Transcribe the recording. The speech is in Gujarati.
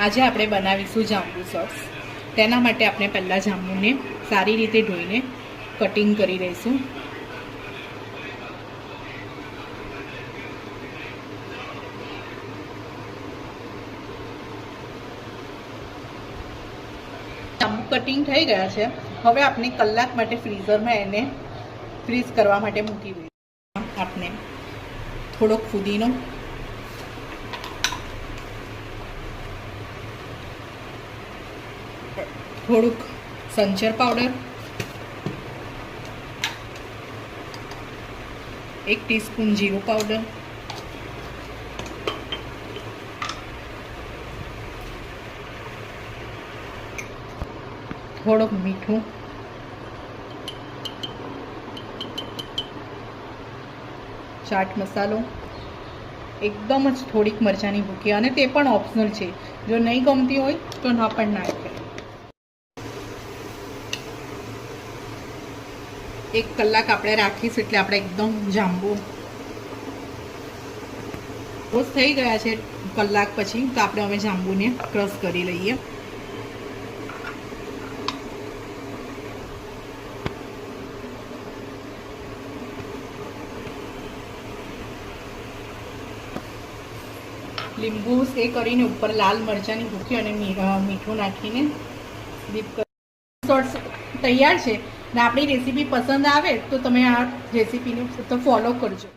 આજે આપણે બનાવીશું જાંબુ સોસ। તેના માટે આપણે પહેલાં જાંબુને સારી રીતે ધોઈને કટિંગ કરી લઈશું। જાંબુ કટિંગ થઈ ગયા છે। હવે આપણે કલાક માટે ફ્રીઝરમાં એને ફ્રીઝ કરવા માટે મૂકી દઈશું। આપણે થોડોક ફુદીનો, થોડુંક સંચર પાવડર, 1 ટીસ્પૂન જીરું પાવડર, થોડુંક મીઠું, ચાટ મસાલો, એકદમ જ થોડીક મરચાંની ભૂકી, અને તે પણ ઓપ્શનલ છે, જો નહીં ગમતી હોય તો ના પણ નાખે। 1 કલાક આપણે રાખીશું એટલે આપણે એકદમ જાંબુ રોજ થઈ ગયા છે। કલાક પછી તો આપણે હવે જાંબુને ક્રશ કરી લઈએ। લીંબુ એ કરીને ઉપર લાલ મરચાંની ભૂકી અને મીઠું નાખીને ડીપ કરી સોસ તૈયાર છે। ને આપણી રેસીપી પસંદ આવે તો તમે આ રેસીપીને ફોલો કરજો।